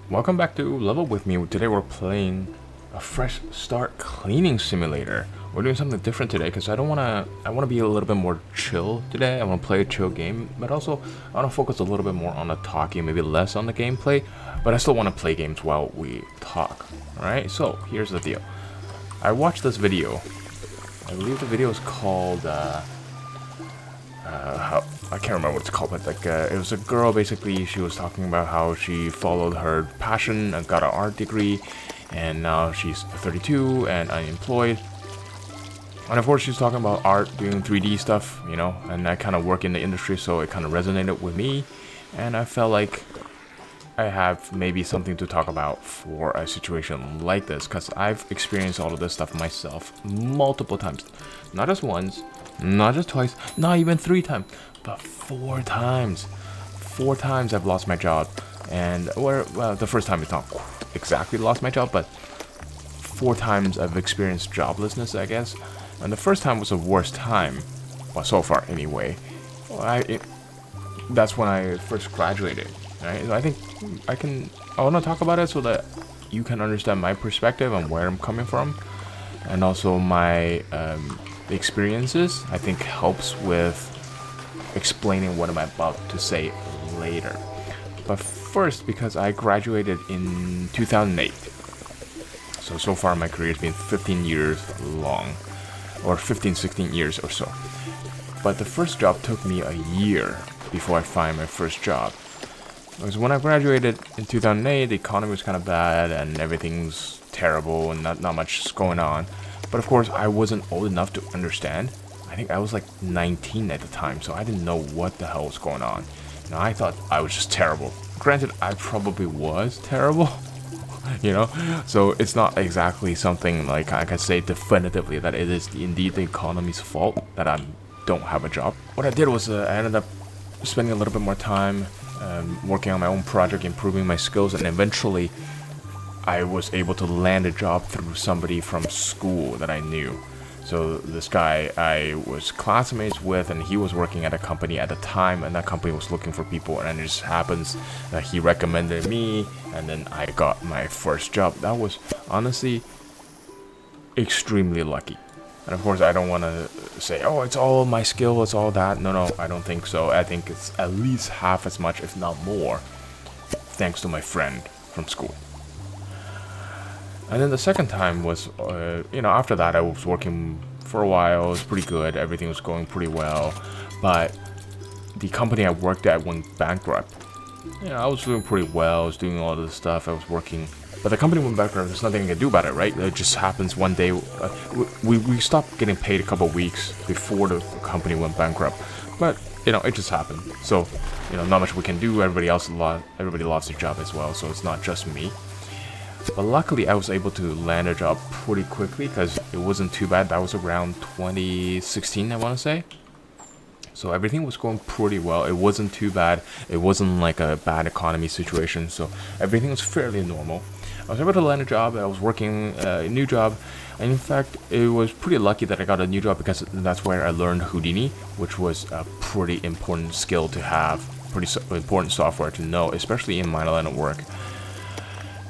Welcome back to Level with me. Today we're playing a fresh start cleaning simulator. We're doing something different today because I want to be a little bit more chill today. I want to play a chill game, but also I want to focus a little bit more on the talking, maybe less on the gameplay, but I still want to play games while we talk. Alright, so here's the deal. I watched this video. I believe the video is called I can't remember what it's called, but it was a girl. Basically, she was talking about how she followed her passion and got an art degree, and now she's 32 and unemployed. And of course, she's talking about art, doing 3D stuff, you know. And I kind of work in the industry, so it kind of resonated with me, and I felt like I have maybe something to talk about for a situation like this, because I've experienced all of this stuff myself multiple times, not just once. Not just twice, not even 3 times, but 4 times. 4 times I've lost my job. And, well, the first time it's not exactly lost my job, but 4 times I've experienced joblessness, I guess. And the first time was the worst time. Well, so far, anyway. That's when I first graduated, right? So I think I want to talk about it so that you can understand my perspective and where I'm coming from. And also my, experiences, I think, helps with explaining what I'm about to say later. But first, because I graduated in 2008, so far my career has been 15 years long, or 16 years or so. But the first job took me a year before I find my first job. Because when I graduated in 2008, the economy was kind of bad and everything's terrible and not much is going on. But of course, I wasn't old enough to understand. I think I was like 19 at the time, so I didn't know what the hell was going on. You know, I thought I was just terrible. Granted, I probably was terrible, you know? So it's not exactly something like I can say definitively that it is indeed the economy's fault that I don't have a job. What I did was I ended up spending a little bit more time working on my own project, improving my skills, and eventually I was able to land a job through somebody from school that I knew. So this guy I was classmates with, and he was working at a company at the time, and that company was looking for people, and it just happens that he recommended me, and then I got my first job. That was honestly extremely lucky. And of course, I don't want to say, oh, it's all my skill, it's all that. No, I don't think so. I think it's at least half as much, if not more, thanks to my friend from school. And then the second time was, after that I was working for a while. It was pretty good. Everything was going pretty well. But the company I worked at went bankrupt. I was doing pretty well. I was doing all this stuff. I was working. But the company went bankrupt. There's nothing I can do about it, right? It just happens one day. We stopped getting paid a couple of weeks before the company went bankrupt. But, it just happened. So, not much we can do. Everybody lost their job as well. So it's not just me. But luckily, I was able to land a job pretty quickly because it wasn't too bad. That was around 2016, I want to say. So everything was going pretty well. It wasn't too bad. It wasn't like a bad economy situation. So everything was fairly normal. I was able to land a job. I was working a new job. And in fact, it was pretty lucky that I got a new job because that's where I learned Houdini, which was a pretty important skill to have, pretty important software to know, especially in my line of work.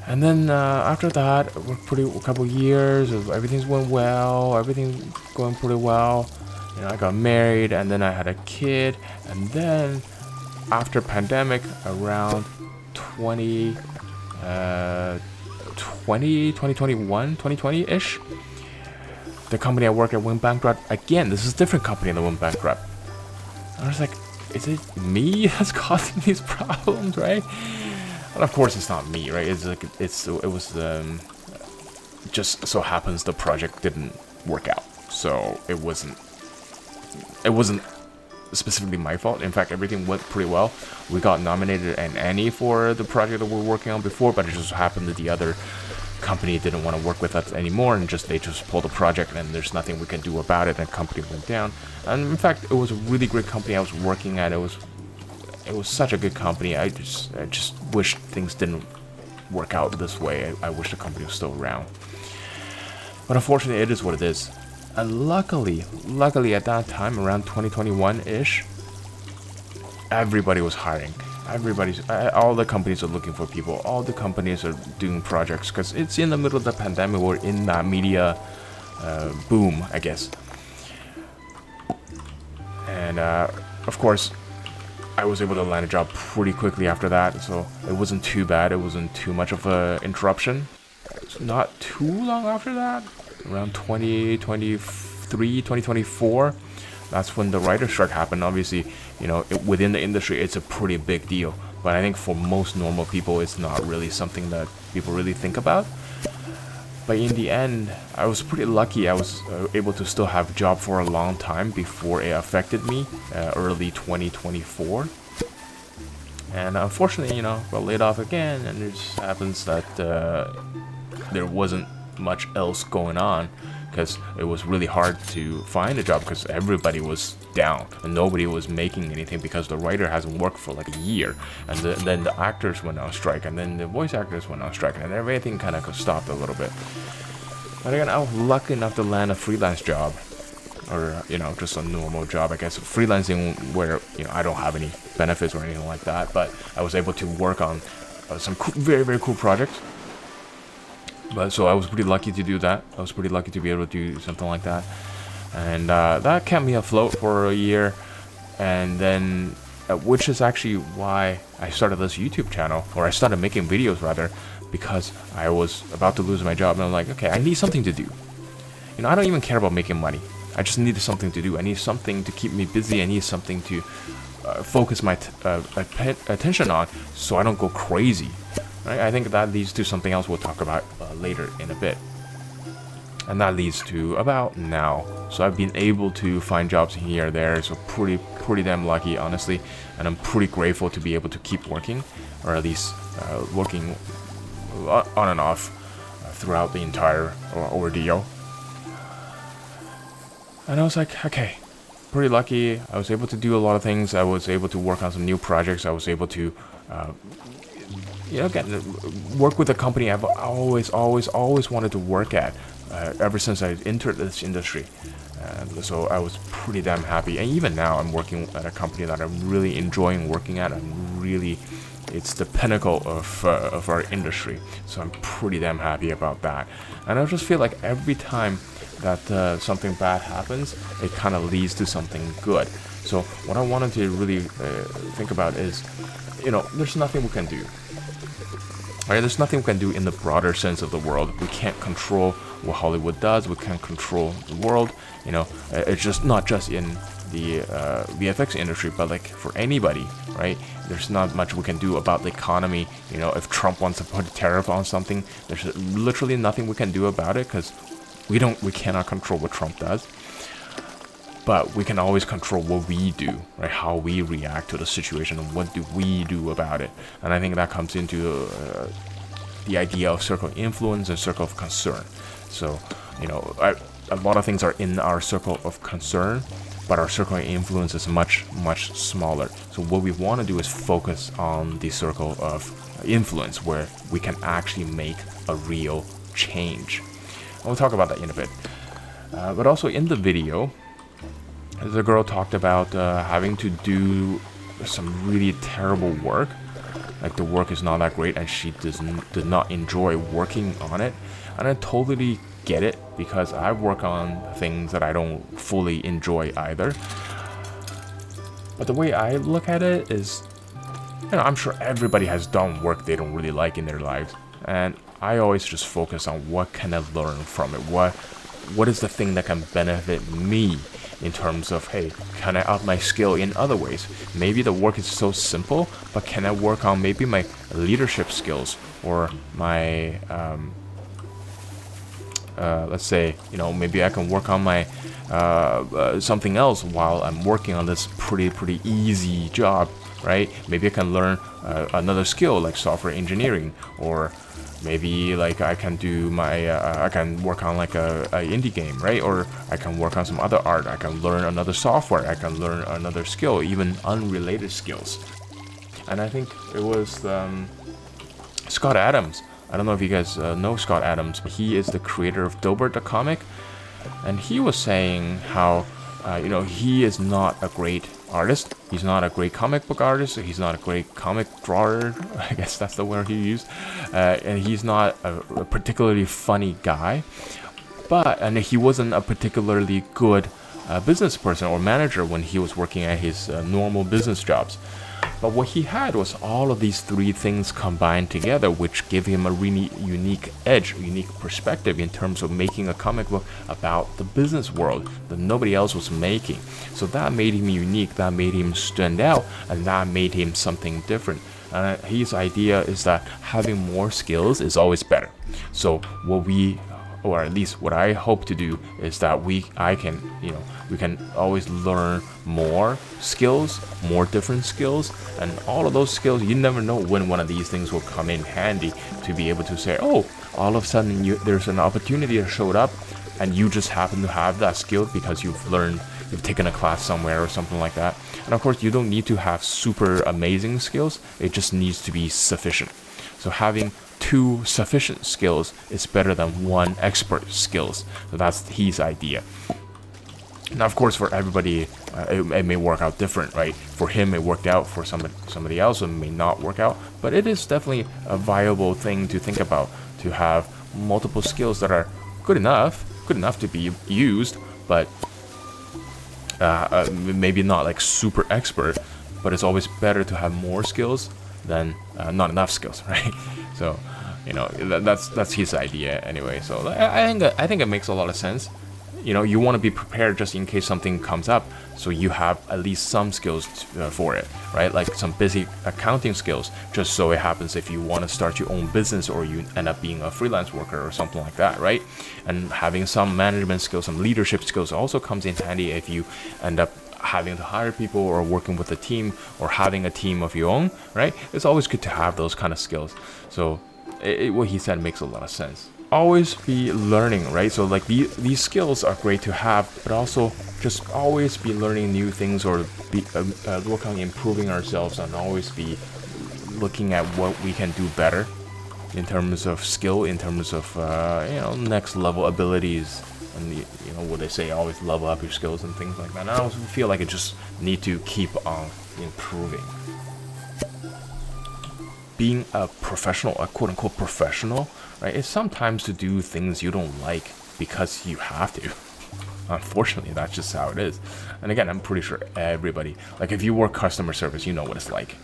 And then after that, a couple years of everything's went well, everything's going pretty well. I got married, and then I had a kid, and then after pandemic, around 2020-ish, the company I work at went bankrupt again. This is a different company that went bankrupt. And I was like, is it me that's causing these problems, right? And of course, it's not me, right? It was just so happens the project didn't work out, so it wasn't specifically my fault. In fact, everything went pretty well. We got nominated an Annie for the project that we were working on before, but it just happened that the other company didn't want to work with us anymore, and they just pulled the project, and there's nothing we can do about it. And the company went down. And in fact, it was a really great company I was working at. It was such a good company. I just wish things didn't work out this way. I wish the company was still around. But unfortunately, it is what it is. And luckily at that time, around 2021-ish, everybody was hiring. all the companies are looking for people. All the companies are doing projects because it's in the middle of the pandemic. We're in that media boom, I guess. And of course, I was able to land a job pretty quickly after that, so it wasn't too bad. It wasn't too much of a interruption. It's not too long after that, around 2023, 2024. That's when the writer's strike happened. Obviously, within the industry, it's a pretty big deal. But I think for most normal people, it's not really something that people really think about. But in the end, I was pretty lucky. I was able to still have a job for a long time before it affected me, early 2024. And unfortunately, got laid off again, and it just happens that there wasn't much else going on, because it was really hard to find a job because everybody was down and nobody was making anything because the writer hasn't worked for like a year, and then the actors went on strike, and then the voice actors went on strike, and everything kind of stopped a little bit. But again, I was lucky enough to land a freelance job, or just a normal job, I guess, freelancing, where I don't have any benefits or anything like that, but I was able to work on some very, very cool projects. But so I was pretty lucky to do that. I was pretty lucky to be able to do something like that. And that kept me afloat for a year. And then, which is actually why I started this YouTube channel, or I started making videos rather, because I was about to lose my job. And I'm like, okay, I need something to do. I don't even care about making money. I just needed something to do. I need something to keep me busy. I need something to focus my attention on, so I don't go crazy. Right? I think that leads to something else we'll talk about later in a bit. And that leads to about now. So I've been able to find jobs here and there, so pretty damn lucky, honestly. And I'm pretty grateful to be able to keep working, or at least working on and off throughout the entire ordeal. And I was like, okay, pretty lucky. I was able to do a lot of things. I was able to work on some new projects. I was able to work with a company I've always wanted to work at ever since I entered this industry. So I was pretty damn happy. And even now, I'm working at a company that I'm really enjoying working at. It's the pinnacle of our industry. So I'm pretty damn happy about that. And I just feel like every time that something bad happens, it kind of leads to something good. So what I wanted to really think about is, there's nothing we can do. Right? There's nothing we can do in the broader sense of the world. We can't control what Hollywood does. We can't control the world. It's just not just in the VFX industry, but like for anybody, right? There's not much we can do about the economy. If Trump wants to put a tariff on something, there's literally nothing we can do about it, because we cannot control what Trump does. But we can always control what we do, right? How we react to the situation, and what do we do about it. And I think that comes into the idea of circle of influence and circle of concern. So, a lot of things are in our circle of concern, but our circle of influence is much, much smaller. So what we want to do is focus on the circle of influence, where we can actually make a real change. And we'll talk about that in a bit. But also in the video, the girl talked about having to do some really terrible work. Like the work is not that great, and she did not enjoy working on it. And I totally get it, because I work on things that I don't fully enjoy either. But the way I look at it is, I'm sure everybody has done work they don't really like in their lives. And I always just focus on what can I learn from it. What is the thing that can benefit me? In terms of, hey, can I up my skill in other ways? Maybe the work is so simple, but can I work on maybe my leadership skills, or my, let's say, maybe I can work on my something else while I'm working on this pretty easy job, right? Maybe I can learn another skill like software engineering, or maybe like I can do I can work on like a indie game, right? Or I can work on some other art. I can learn another software. I can learn another skill, even unrelated skills. And I think it was Scott Adams. I don't know if you guys know Scott Adams, but he is the creator of Dilbert the comic. And he was saying how he is not a great artist. He's not a great comic book artist. He's not a great comic drawer. I guess that's the word he used. And he's not a particularly funny guy. And he wasn't a particularly good business person or manager when he was working at his normal business jobs. But what he had was all of these three things combined together, which gave him a really unique edge, a unique perspective in terms of making a comic book about the business world that nobody else was making. So that made him unique, that made him stand out, and that made him something different. And his idea is that having more skills is always better. So or at least what I hope to do is that we can always learn more skills, more different skills, and all of those skills, you never know when one of these things will come in handy to be able to say, oh, all of a sudden there's an opportunity that showed up and you just happen to have that skill because you've taken a class somewhere or something like that. And of course, you don't need to have super amazing skills, it just needs to be sufficient. So having 2 sufficient skills is better than 1 expert skills. So that's his idea. Now, of course, for everybody, it may work out different, right? For him, it worked out. For somebody else, it may not work out. But it is definitely a viable thing to think about, to have multiple skills that are good enough to be used, but maybe not like super expert. But it's always better to have more skills than not enough skills, right? So, that's his idea anyway. So I think it makes a lot of sense. You want to be prepared just in case something comes up, so you have at least some skills for it, right? Like some basic accounting skills, just so it happens if you want to start your own business or you end up being a freelance worker or something like that, right? And having some management skills, some leadership skills also comes in handy if you end up having to hire people or working with a team or having a team of your own, right? It's always good to have those kind of skills. So what he said makes a lot of sense. Always be learning, right? So like these skills are great to have, but also just always be learning new things or be work on improving ourselves and always be looking at what we can do better in terms of skill, in terms of next level abilities. And what they say, always level up your skills and things like that. And I also feel like I just need to keep on improving. Being a professional, a quote-unquote professional, right, is sometimes to do things you don't like because you have to. Unfortunately, that's just how it is. And again, I'm pretty sure everybody, like if you work customer service, you know what it's like.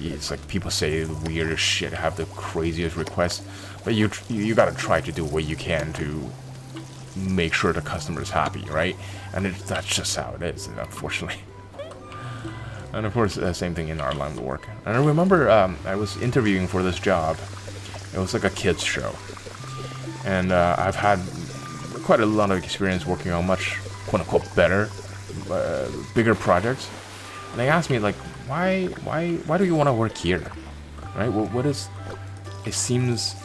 It's like people say the weirdest shit, have the craziest requests, but you gotta try to do what you can to make sure the customer is happy, right? And that's just how it is, unfortunately. And of course, same thing in our line of work. And I remember I was interviewing for this job. It was like a kids show, and I've had quite a lot of experience working on much quote-unquote better, bigger projects. And they asked me like, why do you want to work here, right? What is? It seems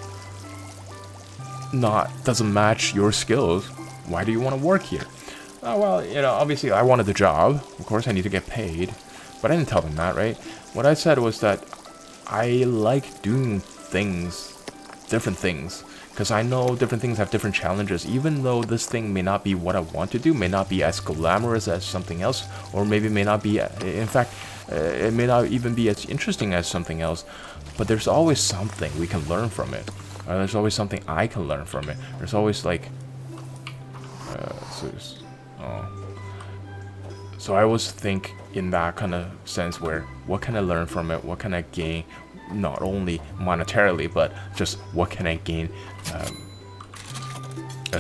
doesn't match your skills. Why do you want to work here? Oh, well, obviously I wanted the job. Of course, I need to get paid. But I didn't tell them that, right? What I said was that I like doing different things, because I know different things have different challenges. Even though this thing may not be what I want to do, may not be as glamorous as something else, or maybe may not be, in fact, it may not even be as interesting as something else, but there's always something we can learn from it. There's always something I can learn from it. There's always like, so I always think in that kind of sense where what can I learn from it? What can I gain, not only monetarily, but just what can I gain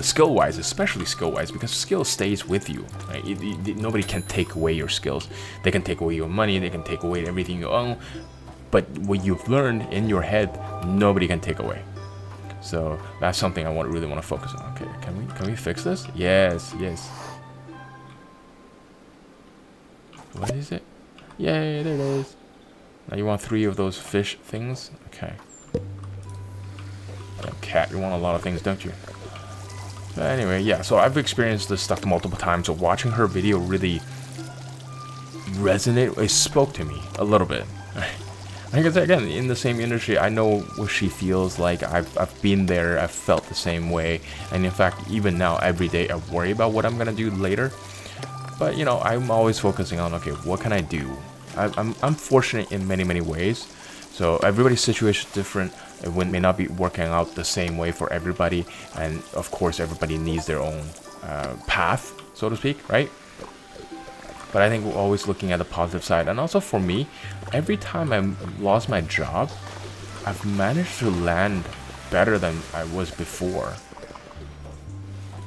skill-wise, especially skill-wise, because skill stays with you, right? Nobody can take away your skills. They can take away your money, they can take away everything you own, but what you've learned in your head, nobody can take away. So that's something I really want to focus on. Okay, can we fix this? Yes. What is it? Yay, there it is. Now you want 3 of those fish things? Okay. Cat, you want a lot of things, don't you? But anyway, yeah, so I've experienced this stuff multiple times, so watching her video really resonated. It spoke to me a little bit. Like I said, again, in the same industry, I know what she feels like. I've been there, I've felt the same way. And in fact, even now, every day, I worry about what I'm going to do later. But you know, I'm always focusing on, okay, what can I do? I'm fortunate in many ways. So everybody's situation is different. It may not be working out the same way for everybody, and of course, everybody needs their own path, so to speak, right? But I think we're always looking at the positive side. And also for me, every time I lost my job, I've managed to land better than I was before.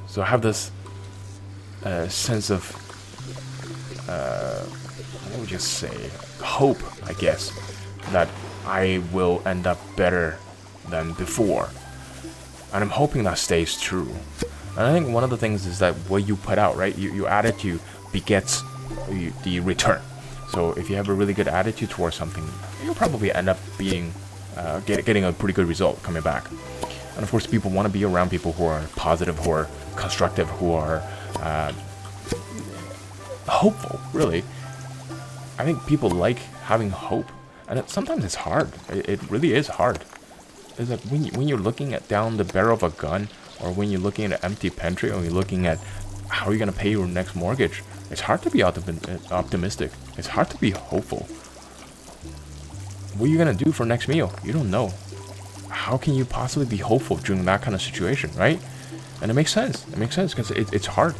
So I have this sense of, what would you say, hope, I guess, that I will end up better than before. And I'm hoping that stays true. And I think one of the things is that what you put out, right? Your attitude begets the return. So if you have a really good attitude towards something, you'll probably end up being getting a pretty good result coming back. And of course, people want to be around people who are positive, who are constructive, who are hopeful, really. I think people like having hope, and sometimes it's hard. It really is hard. It's like when you're looking at down the barrel of a gun, or when you're looking at an empty pantry, or you're looking at how you're gonna pay your next mortgage. It's hard to be optimistic. It's hard to be hopeful. What are you gonna do for next meal? You don't know. How can you possibly be hopeful during that kind of situation, right? And it makes sense. It makes sense because it's hard.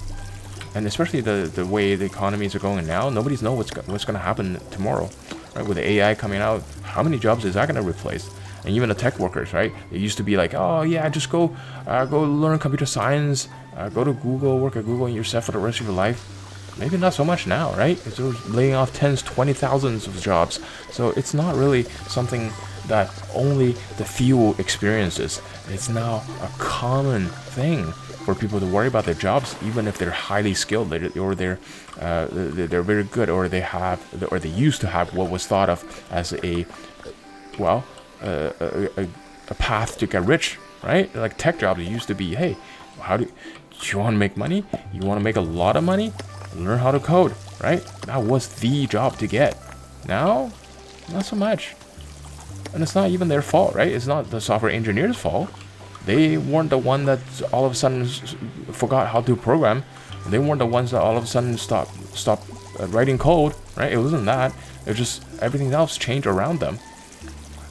And especially the way the economies are going now, nobody's know what's going to happen tomorrow, right? With the AI coming out, how many jobs is that going to replace? And even the tech workers, right? They used to be like, oh yeah, just go learn computer science, go to Google, work at Google, and you're set for the rest of your life. Maybe not so much now, right? It's laying off tens, 20,000s of jobs. So it's not really something that only the few experiences. It's now a common thing for people to worry about their jobs, even if they're highly skilled, or they're very good, or they used to have what was thought of as a path to get rich, right? Like tech jobs, it used to be, hey, do you want to make money? You want to make a lot of money? Learn how to code, right? That was the job to get. Now, not so much. And it's not even their fault, right? It's not the software engineer's fault. They weren't the one that all of a sudden forgot how to program. They weren't the ones that all of a sudden stopped writing code, right? It wasn't that. It was just everything else changed around them.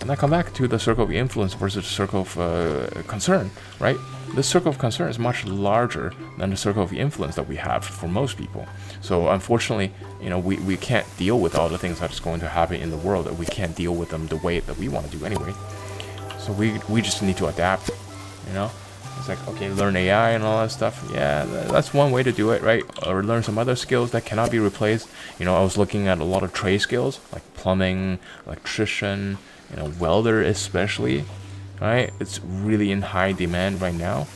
And I come back to the circle of influence versus the circle of concern, right? The circle of concern is much larger than the circle of influence that we have for most people. So unfortunately, you know, we can't deal with all the things that's going to happen in the world. That we can't deal with them the way that we want to do anyway. So we just need to adapt, you know? It's like, okay, learn AI and all that stuff. Yeah, that's one way to do it, right? Or learn some other skills that cannot be replaced. You know, I was looking at a lot of trade skills, like plumbing, electrician, you know, welder especially, right? It's really in high demand right now.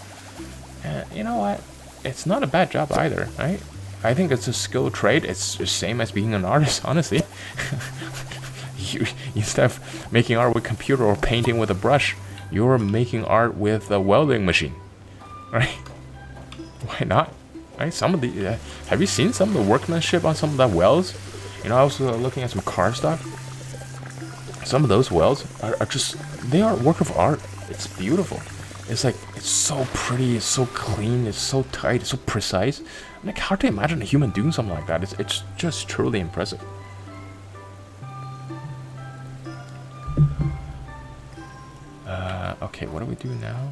And you know what? It's not a bad job either, right? I think it's a skilled trade. It's the same as being an artist, honestly. Instead of making art with computer or painting with a brush, you're making art with a welding machine, right? Why not? Right? Some of the have you seen some of the workmanship on some of that welds? You know, I was looking at some car stuff. Some of those welds are just, they are a work of art. It's beautiful. It's like, it's so pretty, it's so clean, it's so tight, it's so precise. I'm like, hard to imagine a human doing something like that. It's just truly impressive. Okay, what do we do now?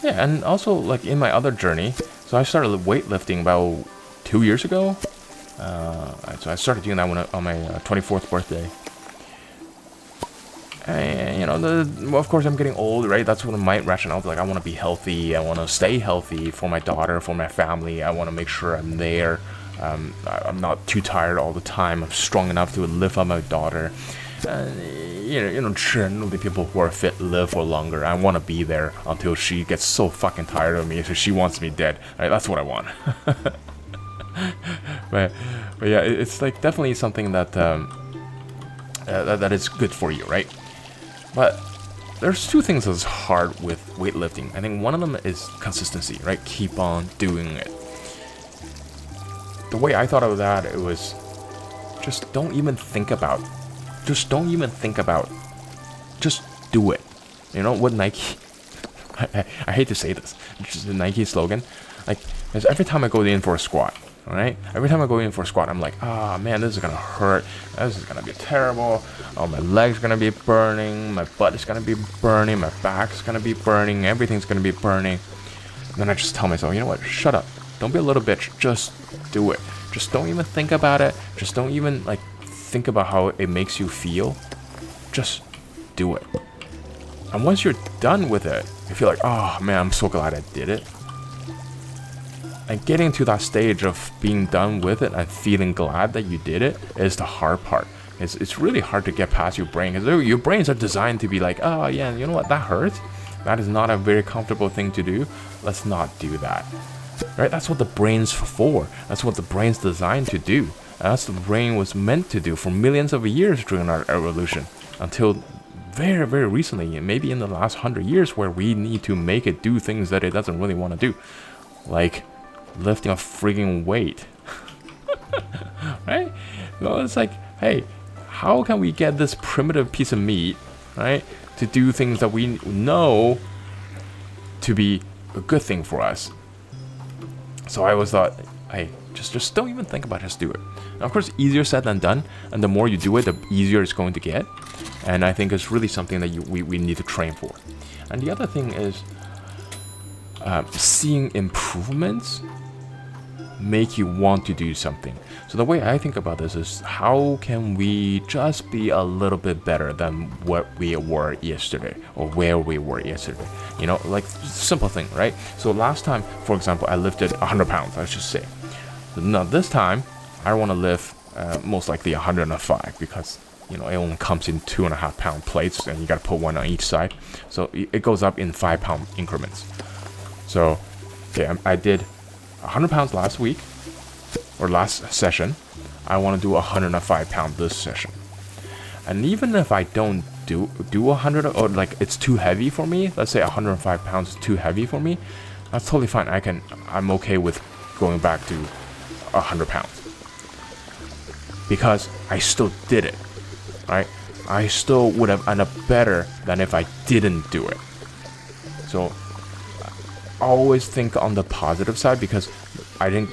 Yeah, and also like in my other journey, so I started weightlifting about 2 years ago. So I started doing that on my 24th birthday. And you know, of course I'm getting old, right? That's what my rationale is. Like, I want to be healthy. I want to stay healthy for my daughter, for my family. I want to make sure I'm there. I'm not too tired all the time. I'm strong enough to lift up my daughter. You know, generally people who are fit live for longer. I want to be there until she gets so fucking tired of me, so she wants me dead. Right? That's what I want. but yeah, it's like definitely something that that is good for you, right? But there's two things that's hard with weightlifting. I think one of them is consistency, right? Keep on doing it. The way I thought of that, it was just don't even think about. Just don't even think about. Just do it. You know what Nike? I hate to say this. It's just the Nike slogan. Like, is every time I go in for a squat, alright? Every time I go in for a squat, I'm like, ah, man, this is gonna hurt. This is gonna be terrible. Oh, my leg's gonna be burning. My butt is gonna be burning. My back's gonna be burning. Everything's gonna be burning. And then I just tell myself, you know what? Shut up. Don't be a little bitch. Just do it. Just don't even think about it. Just don't even like think about how it makes you feel. Just do it. And once you're done with it, you feel like, oh man, I'm so glad I did it. And getting to that stage of being done with it and feeling glad that you did it is the hard part. It's really hard to get past your brain, because your brains are designed to be like, oh yeah, you know what, that hurts. That is not a very comfortable thing to do. Let's not do that. Right? That's what the brain's for. That's what the brain's designed to do. And that's what the brain was meant to do for millions of years during our evolution. Until very, very recently, maybe in the last 100 years, where we need to make it do things that it doesn't really want to do. Like lifting a freaking weight. Right? Well, it's like, hey, how can we get this primitive piece of meat, right, to do things that we know to be a good thing for us? So I always thought, hey, just don't even think about it, just do it. Now, of course, easier said than done, and the more you do it, the easier it's going to get. And I think it's really something that we need to train for. And the other thing is seeing improvements make you want to do something. So the way I think about this is, how can we just be a little bit better than what we were yesterday, or where we were yesterday? You know, like simple thing, right? So last time, for example, I lifted 100 pounds, let's just say. Now this time, I want to lift most likely 105, because you know it only comes in 2.5 pound plates, and you got to put one on each side. So it goes up in 5 pound increments. So okay, I did 100 pounds last week, or last session. I want to do 105 pounds this session. And even if I don't do 100, or like it's too heavy for me, let's say 105 pounds is too heavy for me, that's totally fine. I'm okay with going back to 100 pounds, because I still did it, right? I still would have ended up better than if I didn't do it. So always think on the positive side, because I think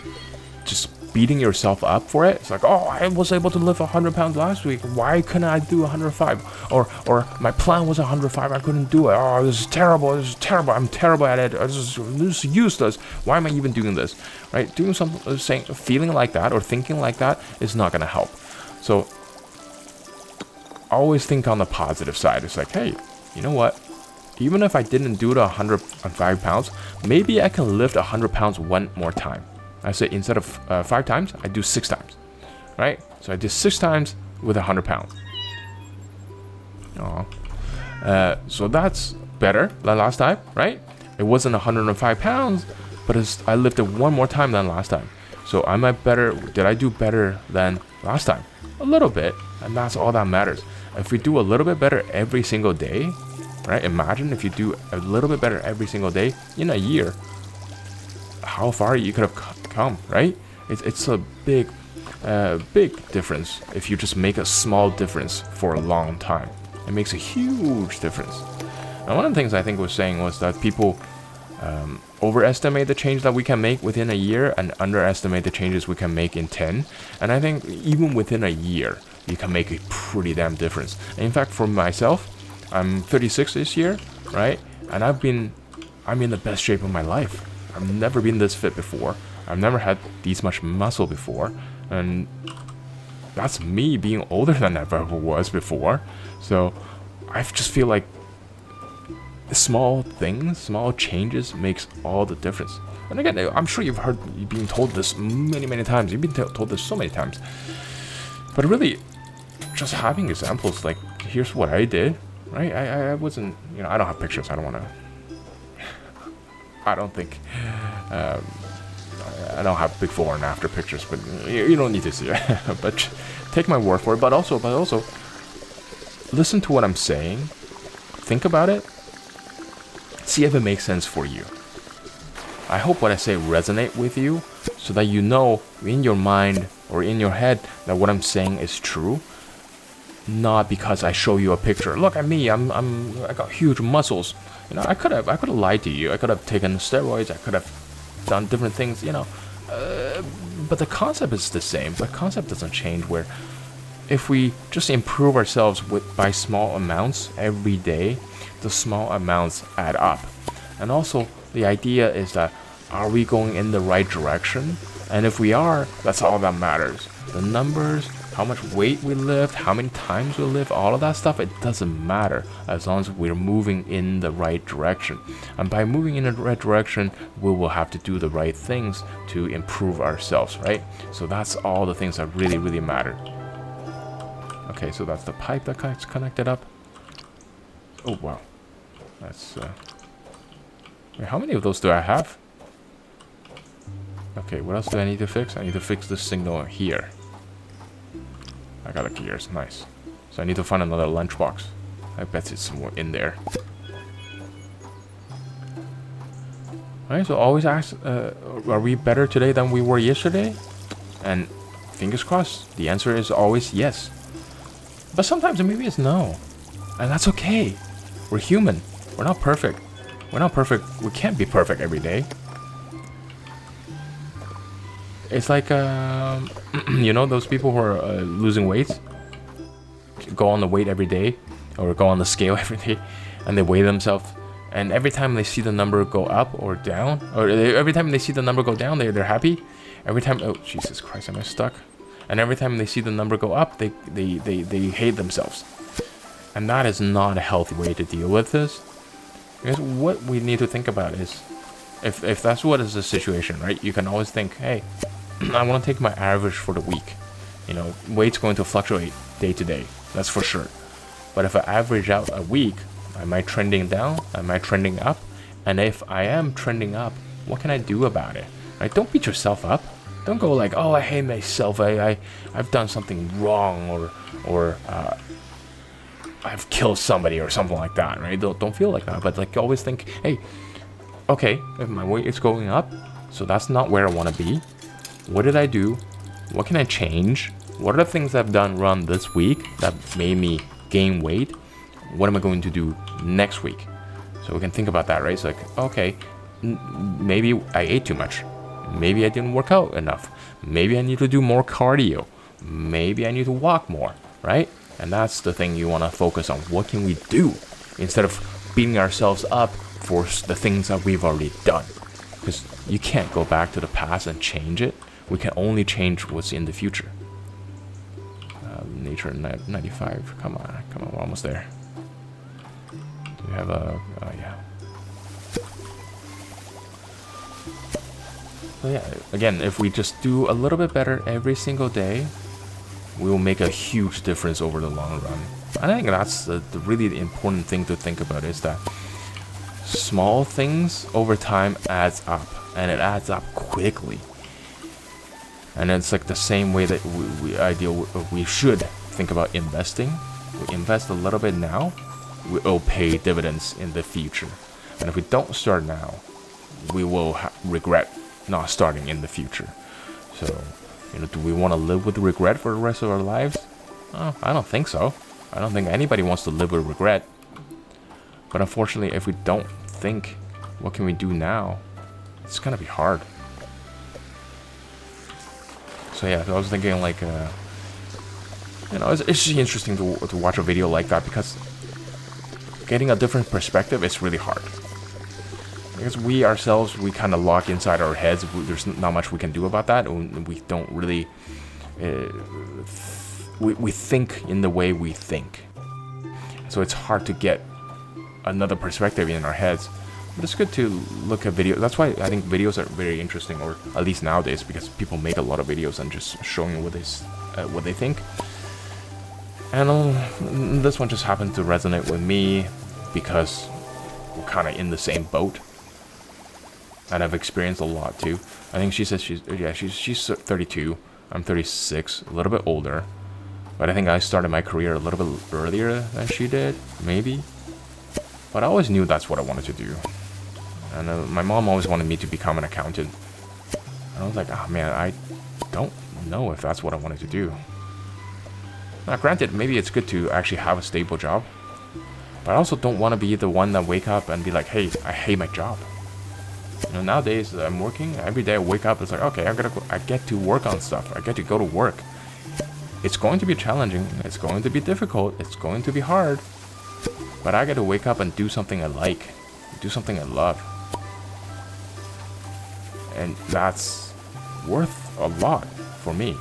just beating yourself up for it, it's like, oh, I was able to lift 100 pounds last week, why couldn't I do 105? Or my plan was 105, I couldn't do it. Oh, this is terrible, I'm terrible at it, this is useless, why am I even doing this? Right? Doing something, feeling like that or thinking like that is not gonna help. So always think on the positive side. It's like, hey, you know what, even if I didn't do the 105 pounds, maybe I can lift 100 pounds one more time. I say instead of 5 times, I do 6 times, right? So I did 6 times with 100 pounds. So that's better than last time, right? It wasn't 105 pounds, but I lifted one more time than last time. So am I better? Did I do better than last time? A little bit, and that's all that matters. If we do a little bit better every single day, right? Imagine if you do a little bit better every single day in a year, how far you could have come, right? It's a big difference if you just make a small difference for a long time. It makes a huge difference. And one of the things I think was saying was that people overestimate the change that we can make within a year and underestimate the changes we can make in 10. And I think even within a year, you can make a pretty damn difference. And in fact, for myself, I'm 36 this year, right? And I'm in the best shape of my life. I've never been this fit before. I've never had this much muscle before. And that's me being older than I ever was before. So I just feel like small things, small changes makes all the difference. And again, I'm sure you've been told this many times. You've been told this so many times. But really, just having examples like, here's what I did, right? I wasn't, I don't have pictures. I don't want to. I don't think. I don't have before and after pictures, but you don't need to see it. But take my word for it. But also, listen to what I'm saying. Think about it. See if it makes sense for you. I hope what I say resonate with you, so that you know in your mind or in your head that what I'm saying is true. Not because I show you a picture. Look at me. I got huge muscles. I could have lied to you. I could have taken steroids. I could have done different things, you know. But the concept is the same. The concept doesn't change, where if we just improve ourselves by small amounts every day, the small amounts add up. And also, the idea is that, are we going in the right direction? And if we are, that's all that matters. The numbers, how much weight we lift, how many times we lift, all of that stuff, it doesn't matter as long as we're moving in the right direction. And by moving in the right direction, we will have to do the right things to improve ourselves, right? So that's all the things that really, really matter. Okay, so that's the pipe that gets connected up. Oh, wow. That's, wait, how many of those do I have? Okay, what else do I need to fix? I need to fix this signal here. I got a gears, nice. So I need to find another lunchbox. I bet it's somewhere in there. Alright, so always ask, are we better today than we were yesterday? And fingers crossed, the answer is always yes. But sometimes maybe it's no. And that's okay. We're human. We're not perfect. We're not perfect. We can't be perfect every day. It's like, you know, those people who are losing weight, go on the weight every day, or go on the scale every day, and they weigh themselves, and every time they see the number go up or down, or every time they see the number go down, they're happy. Every time, oh Jesus Christ, am I stuck? And every time they see the number go up, they hate themselves. And that is not a healthy way to deal with this. Because what we need to think about is, if that's what is the situation, right? You can always think, hey, I want to take my average for the week. You know, weight's going to fluctuate day to day. That's for sure. But if I average out a week, am I trending down? Am I trending up? And if I am trending up, what can I do about it? Right? Don't beat yourself up. Don't go like, oh, I hate myself. I've done something wrong, or I've killed somebody or something like that. Right? Don't feel like that. But like always think, hey, okay, if my weight is going up, so that's not where I want to be. What did I do? What can I change? What are the things I've done wrong this week that made me gain weight? What am I going to do next week? So we can think about that, right? It's like, okay, maybe I ate too much. Maybe I didn't work out enough. Maybe I need to do more cardio. Maybe I need to walk more, right? And that's the thing you want to focus on. What can we do instead of beating ourselves up for the things that we've already done? Because you can't go back to the past and change it. We can only change what's in the future. Nature 95. Come on, we're almost there. Do we have a... yeah. So yeah, again, if we just do a little bit better every single day, we will make a huge difference over the long run. And I think that's the really important thing to think about, is that small things over time adds up, and it adds up quickly. And it's like the same way that we should think about investing. We invest a little bit now, we'll pay dividends in the future. And if we don't start now, we will regret not starting in the future. So, you know, do we want to live with regret for the rest of our lives? I don't think so. I don't think anybody wants to live with regret. But unfortunately, if we don't think, what can we do now? It's gonna be hard. So yeah, so I was thinking like, you know, it's just interesting to watch a video like that, because getting a different perspective is really hard. Because we ourselves, we kind of lock inside our heads. There's not much we can do about that. We don't really, we think in the way we think. So it's hard to get another perspective in our heads. But it's good to look at videos. That's why I think videos are very interesting, or at least nowadays, because people make a lot of videos and just showing what they think. And this one just happened to resonate with me because we're kind of in the same boat, and I've experienced a lot too. I think she says she's 32. I'm 36, a little bit older, but I think I started my career a little bit earlier than she did, maybe. But I always knew that's what I wanted to do. And my mom always wanted me to become an accountant. And I was like, oh man, I don't know if that's what I wanted to do. Now granted, maybe it's good to actually have a stable job, but I also don't want to be the one that wake up and be like, hey, I hate my job. You know, nowadays I'm working every day. I wake up. It's like, okay, I get to work on stuff. I get to go to work. It's going to be challenging. It's going to be difficult. It's going to be hard. But I get to wake up and do something I like, do something I love, and that's worth a lot for me.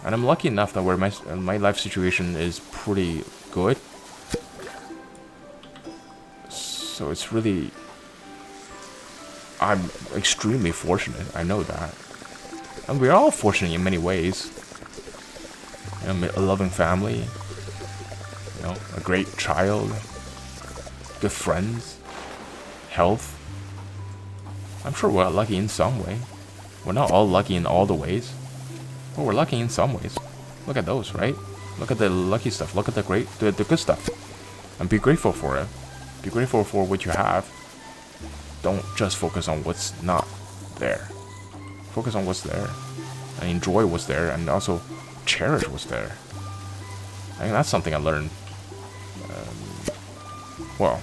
And I'm lucky enough that where my life situation is pretty good. So it's really, I'm extremely fortunate. I know that, and we're all fortunate in many ways. You know, a loving family, you know, a great child, good friends, health. I'm sure we're lucky in some way. We're not all lucky in all the ways, but we're lucky in some ways. Look at those, right? Look at the lucky stuff. Look at the good stuff, and be grateful for it. Be grateful for what you have. Don't just focus on what's not there. Focus on what's there, and enjoy what's there, and also cherish what's there. I think that's something I learned, well,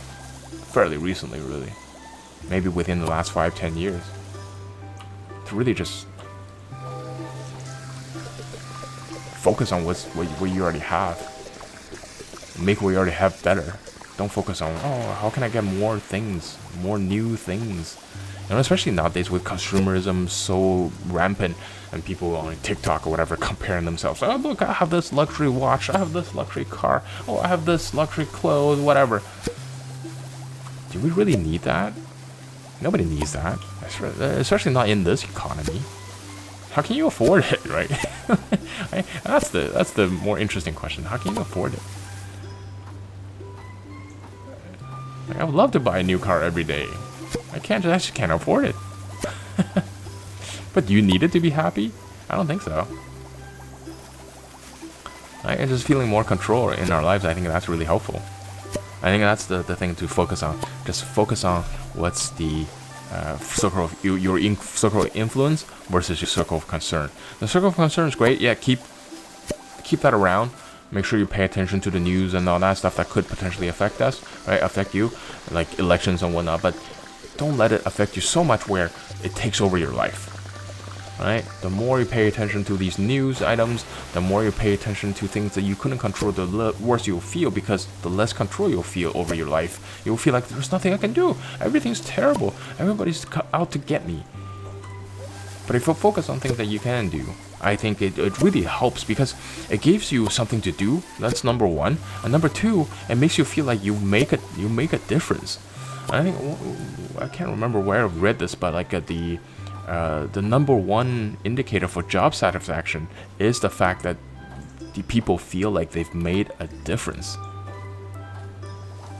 fairly recently, really. Maybe within the last 5-10 years. To really just focus on what you already have. Make what you already have better. Don't focus on, oh, how can I get more things, more new things? And especially nowadays with consumerism so rampant and people on TikTok or whatever comparing themselves. Oh, look, I have this luxury watch. I have this luxury car. Oh, I have this luxury clothes, whatever. Do we really need that? Nobody needs that. Especially not in this economy. How can you afford it, right? That's the more interesting question. How can you afford it? Like, I would love to buy a new car every day. I just can't afford it. But do you need it to be happy? I don't think so. And just feeling more control in our lives, I think that's really helpful. I think that's the thing to focus on. Just focus on what's the circle of your circle of influence versus your circle of concern. The circle of concern is great. Yeah, keep that around. Make sure you pay attention to the news and all that stuff that could potentially affect us, right? Affect you, like elections and whatnot. But don't let it affect you so much where it takes over your life, right? The more you pay attention to these news items, the more you pay attention to things that you couldn't control, the worse you'll feel, because the less control you'll feel over your life. You'll feel like there's nothing I can do. Everything's terrible. Everybody's out to get me. But if you focus on things that you can do, I think it really helps, because it gives you something to do. That's number one. And number two, it makes you feel like you make a difference. And I think, I can't remember where I read this, but like the number one indicator for job satisfaction is the fact that the people feel like they've made a difference.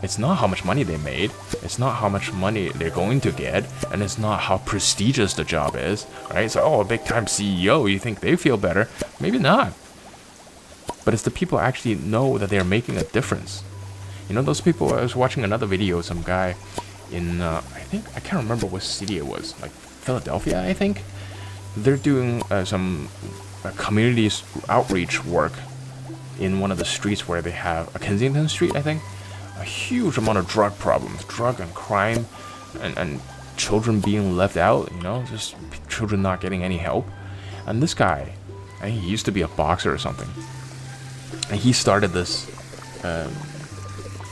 It's not how much money they made, it's not how much money they're going to get, and it's not how prestigious the job is, right? So, oh, a big time CEO, you think they feel better? Maybe not. But it's the people actually know that they're making a difference. You know, those people, I was watching another video, some guy in, I can't remember what city it was, like Philadelphia, I think. They're doing some community outreach work in one of the streets where they have, Kensington Street, I think. A huge amount of drug problems, drug and crime, and children being left out, you know, just children not getting any help. And this guy, I think he used to be a boxer or something, and he started this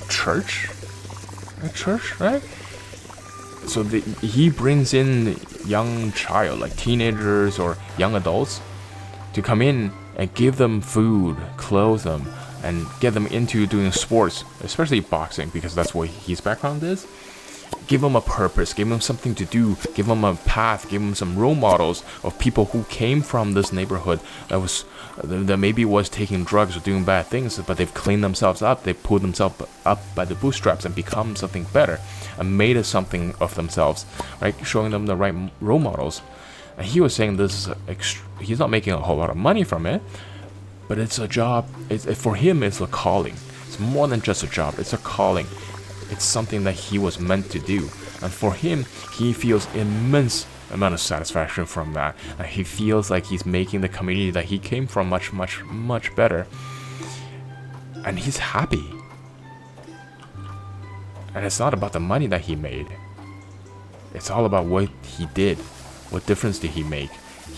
church, right? So he brings in young child, like teenagers or young adults, to come in and give them food, clothe them, and get them into doing sports, especially boxing, because that's what his background is. Give them a purpose, give them something to do, give them a path, give them some role models of people who came from this neighborhood that maybe was taking drugs or doing bad things, but they've cleaned themselves up, they pulled themselves up by the bootstraps and become something better, and made it something of themselves, right? Showing them the right role models. And he was saying this is he's not making a whole lot of money from it, but it's a job. For him, it's a calling. It's more than just a job. It's a calling. It's something that he was meant to do. And for him, he feels immense amount of satisfaction from that. And he feels like he's making the community that he came from much, much, much better. And he's happy. And it's not about the money that he made. It's all about what he did. What difference did he make?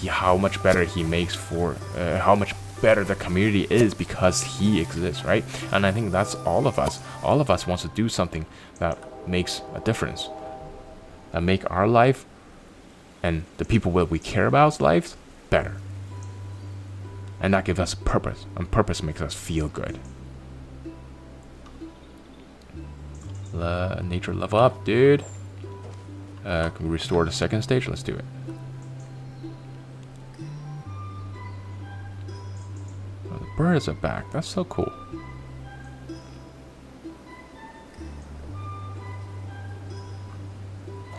How much better he makes for, how much better the community is because he exists, right? And I think that's all of us. All of us wants to do something that makes a difference, that make our life and the people that we care about's lives better. And that gives us purpose, and purpose makes us feel good. Nature level up, dude. Can we restore the second stage? Let's do it. Oh, the birds are back. That's so cool.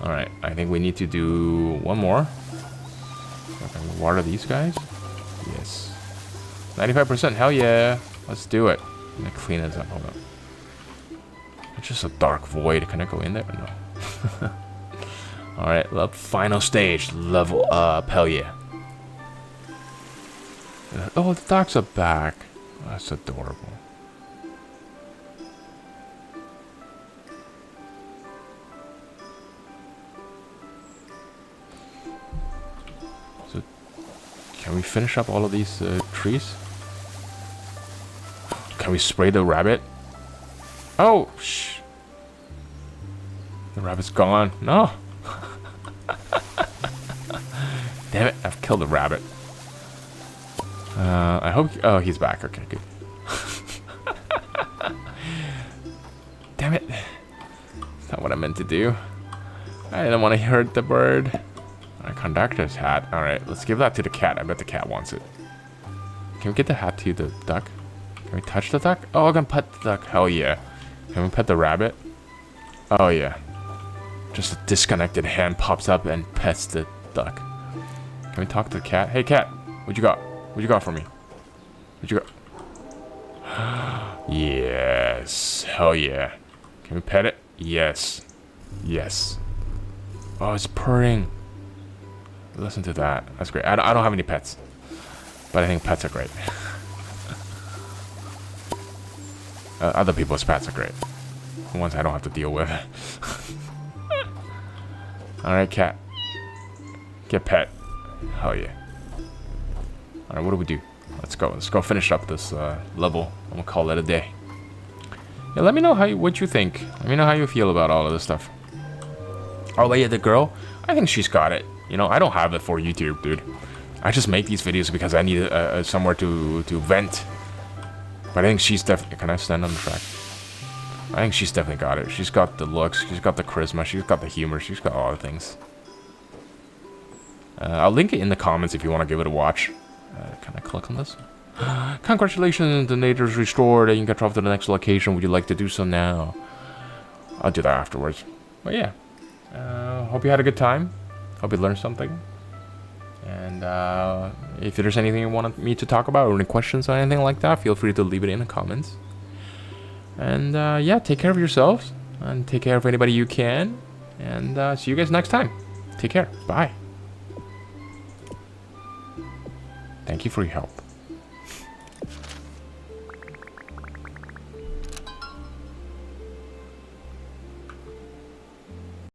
Alright, I think we need to do one more. Can we water these guys? Yes. 95%, hell yeah. Let's do it. I'm gonna clean this up, hold on. It's just a dark void. Can I go in there? No. Alright, the final stage. Level up, hell yeah. Oh, the ducks are back. Oh, that's adorable. So, can we finish up all of these trees? Can we spray the rabbit? Oh, shh. The rabbit's gone. No. Damn it, I've killed the rabbit. I hope... Oh, he's back. Okay, good. Damn it. That's not what I meant to do. I didn't want to hurt the bird. Alright, conductor's hat. Alright, let's give that to the cat. I bet the cat wants it. Can we get the hat to the duck? Can we touch the duck? Oh, I can pet the duck. Hell yeah. Can we pet the rabbit? Oh yeah. Just a disconnected hand pops up and pets the duck. Can we talk to the cat? Hey cat, what you got? What you got for me? What you got? Yes. Hell yeah. Can we pet it? Yes. Yes. Oh, it's purring. Listen to that. That's great. I don't have any pets, but I think pets are great. Other people's pets are great. The ones I don't have to deal with. Alright, cat. Get pet. Hell yeah. Alright, what do we do? Let's go. Let's go finish up this level. I'm gonna call it a day. Yeah, let me know what you think. Let me know how you feel about all of this stuff. Oh, yeah, the girl? I think she's got it. You know, I don't have it for YouTube, dude. I just make these videos because I need somewhere to vent. But I think she's definitely... Can I stand on the track? I think she's definitely got it. She's got the looks. She's got the charisma. She's got the humor. She's got all the things. I'll link it in the comments if you want to give it a watch. Can I click on this? Congratulations, the nature's restored and you can travel to the next location. Would you like to do so now? I'll do that afterwards. But yeah. Hope you had a good time. Hope you learned something. And if there's anything you want me to talk about or any questions or anything like that, feel free to leave it in the comments. And yeah, take care of yourselves and take care of anybody you can. And see you guys next time. Take care. Bye. Thank you for your help.